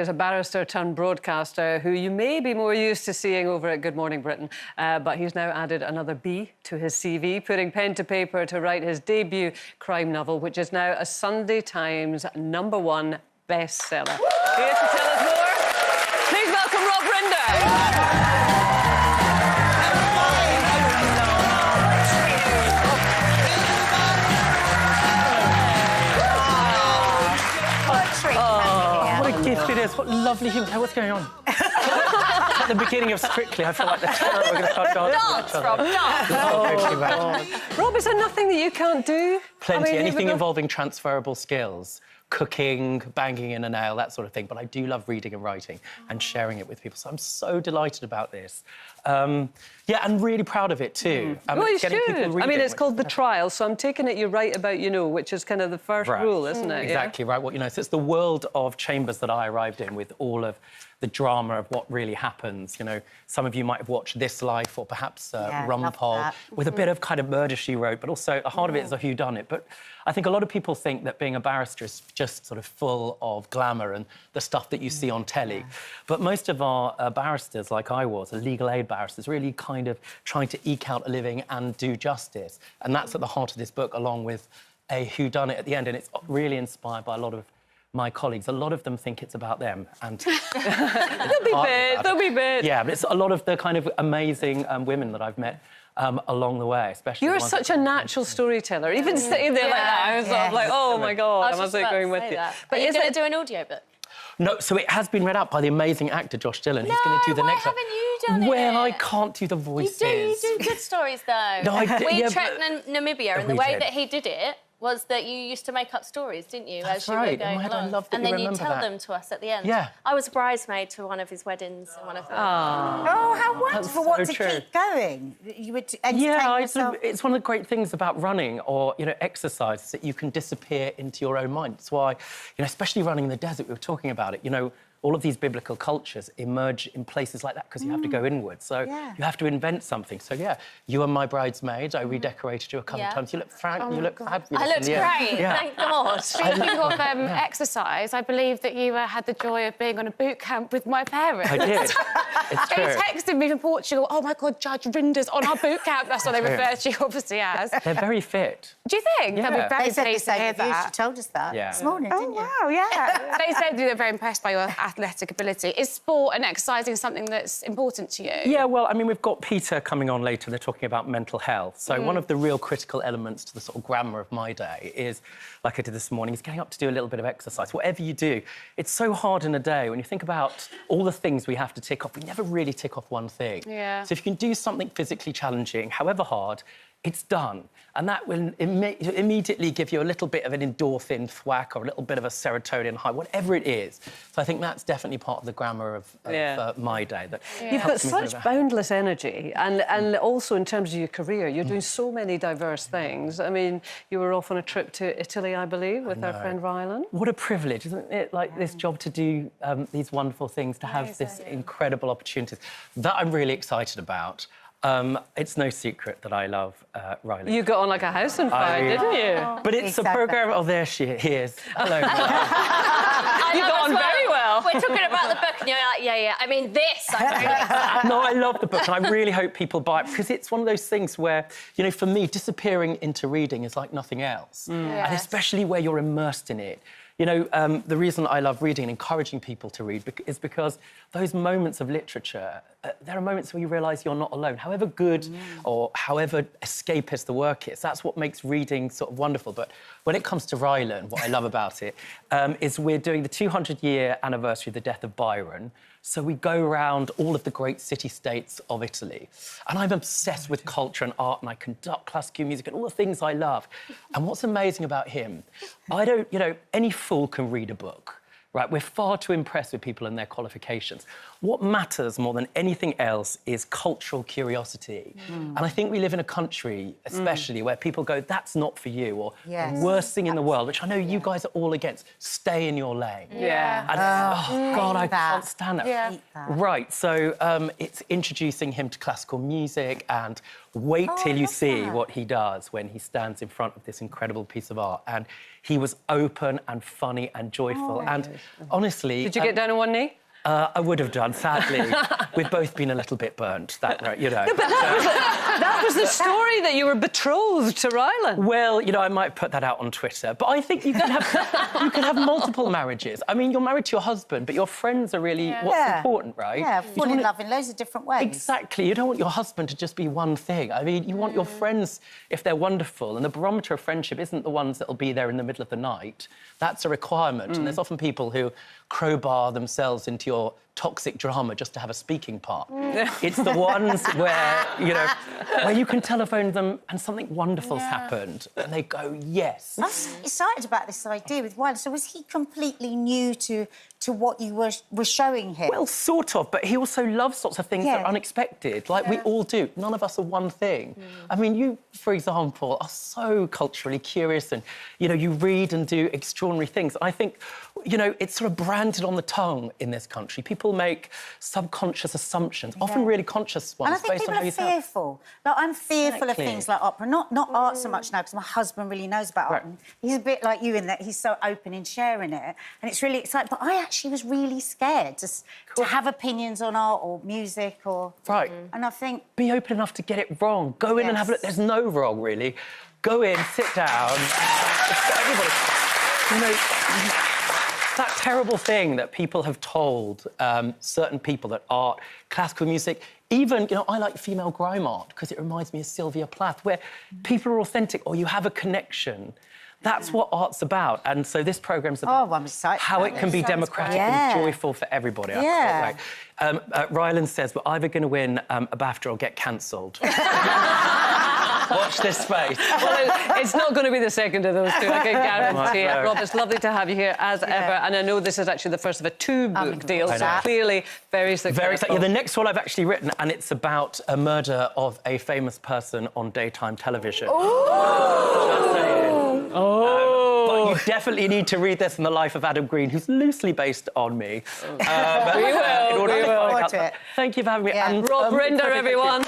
is a barrister turned broadcaster who you may be more used to seeing over at Good Morning Britain, but he's now added another B to his CV, putting pen to paper to write his debut crime novel, which is now a Sunday Times #1 bestseller. Here to tell us more, please welcome Rob Rinder. What a gift it is. What lovely human. Hey, what's going on? At the beginning of Strictly, I feel like the terror we're going to start dancing. Rob, dance. Rob, is there nothing that you can't do? Plenty. Anything involving transferable skills. Cooking, banging in a nail, that sort of thing. But I do love reading and writing and sharing it with people. So I'm so delighted about this. Yeah, and really proud of it too. Well, you should. I mean, it's called The Trial, so I'm taking it you write about, you know, which is kind of the first rule, isn't it? Exactly right. Well, you know, so it's the world of Chambers that I arrived in with all of the drama of what really happens. You know, some of you might have watched This Life or perhaps Rumpole, with a bit of kind of Murder, She Wrote, but also a heart of it is a whodunit. But I think a lot of people think that being a barrister is just sort of full of glamour and the stuff that you see on telly. But most of our barristers, like I was, legal aid barristers, really kind of trying to eke out a living and do justice. And that's at the heart of this book, along with a whodunit at the end. And it's really inspired by a lot of my colleagues. A lot of them think it's about them, and they'll be bit. Yeah, but it's a lot of the kind of amazing women that I've met along the way, especially. You're such a natural storyteller. Even sitting there like that, I was sort of like, oh my God, I was going with you. But you're going to do an audiobook? No, so it has been read out by the amazing actor Josh Dillon. He's going to do the next one. Why haven't you done it? Well, I can't do the voices. You do good stories, though. No, I did. We trekked Namibia, and the way that he did it was that you used to make up stories, didn't you, That's as you right. were going along? I love that and then you you tell that. them to us at the end. Yeah. I was a bridesmaid to one of his weddings. And one of them. Oh, how wonderful! What to true. keep going? You would entertain yourself. It's one of the great things about running or, you know, exercise is that you can disappear into your own mind. That's why, you know, especially running in the desert, we were talking about it, you know, all of these biblical cultures emerge in places like that because you have to go inward. So you have to invent something. So, yeah, you were my bridesmaid. I redecorated you a couple of times. You look frank, you look fabulous. I looked great, thank God. Speaking of exercise, I believe that you had the joy of being on a boot camp with my parents. I did. It's true. They texted me from Portugal, oh, my God, Judge Rinder's on our boot camp. That's what they refer to you, obviously, as. They're very fit. Do you think? Yeah. They'll be very They said the pleased to hear same of you. She that. told us that this morning, didn't you? Oh, wow, yeah. They said they were very impressed by your athletic ability. Is sport and exercising something that's important to you? Yeah, well, I mean, we've got Peter coming on later. They're talking about mental health. So one of the real critical elements to the sort of grammar of my day is, like I did this morning, is getting up to do a little bit of exercise. Whatever you do, it's so hard in a day. When you think about all the things we have to tick off, we never really tick off one thing. Yeah. So if you can do something physically challenging, however hard, it's done. And that will immediately give you a little bit of an endorphin thwack or a little bit of a serotonin high, whatever it is. So I think that's definitely part of the grammar of my day. That You've got such boundless energy, and also in terms of your career, you're doing so many diverse things. I mean, you were off on a trip to Italy, I believe, with our friend Rylan. What a privilege, isn't it? Like this job to do these wonderful things, to have this incredible opportunities that I'm really excited about. It's no secret that I love Riley. You got on like a house on fire, didn't you? But it's a programme... Oh, there she is. Hello. You got on very well. We're talking about the book and you're like, yeah. I mean, this. No, I love the book and I really hope people buy it because it's one of those things where, you know, for me, disappearing into reading is like nothing else. And especially where you're immersed in it. You know, the reason I love reading and encouraging people to read is because those moments of literature, there are moments where you realise you're not alone. However good or however escapist the work is, that's what makes reading sort of wonderful. But when it comes to Rylan, what I love about it is we're doing the 200-year anniversary of the death of Byron. So we go around all of the great city-states of Italy. And I'm obsessed with culture and art, and I conduct classical music and all the things I love. And what's amazing about him, you know, any fool can read a book, right? We're far too impressed with people and their qualifications. What matters more than anything else is cultural curiosity. And I think we live in a country, especially, where people go, that's not for you, or the worst thing in the world, which I know you guys are all against. Stay in your lane. Yeah. And, oh, God, I can't stand that. Yeah. Right, so it's introducing him to classical music and wait till you see what he does when he stands in front of this incredible piece of art. And He was open and funny and joyful. And honestly... Did you get down on one knee? I would have done, sadly. We've both been a little bit burnt, you know. No, but that was the story, that you were betrothed to Rylan. Well, you know, I might put that out on Twitter, but I think you can have multiple marriages. I mean, you're married to your husband, but your friends are really what's important, right? Yeah, fall in love in loads of different ways. Exactly. You don't want your husband to just be one thing. I mean, you want your friends, if they're wonderful, and the barometer of friendship isn't the ones that'll be there in the middle of the night. That's a requirement, and there's often people who crowbar themselves into your toxic drama just to have a speaking part. It's the ones where, you know, where you can telephone them and something wonderful's happened and they go, yes. I'm excited about this idea with Wilder. So was he completely new to what you were showing him? Well, sort of, but he also loves sorts of things that are unexpected, like we all do. None of us are one thing. I mean, you, for example, are so culturally curious and, you know, you read and do extraordinary things. I think, you know, it's sort of branded on the tongue in this country. People make subconscious assumptions, often really conscious ones, and I think based on people how you are fearful. Like, I'm fearful of things like opera, not art so much now, because my husband really knows about art. And he's a bit like you in that he's so open in sharing it, and it's really exciting. But I actually was really scared to have opinions on art or music or... Right. And I think... Be open enough to get it wrong. Go in and have a look. There's no wrong, really. Go in, sit down. Everybody... You know... That terrible thing that people have told certain people that art, classical music, even, you know, I like female grime art because it reminds me of Sylvia Plath, where people are authentic or you have a connection. That's what art's about. And so this programme's about how it can be democratic and joyful for everybody. Rylan says we're either going to win a BAFTA or get cancelled. Watch this space. Well, it's not going to be the second of those two, I can guarantee it. Rob, it's lovely to have you here, as ever. And I know this is actually the first of a two-book deal, so clearly very successful. Very successful. Yeah, the next one I've actually written, and it's about a murder of a famous person on daytime television. But you definitely need to read this in the life of Adam Green, who's loosely based on me. We will. Thank you for having me. Yeah. And, Rob Rinder, everyone.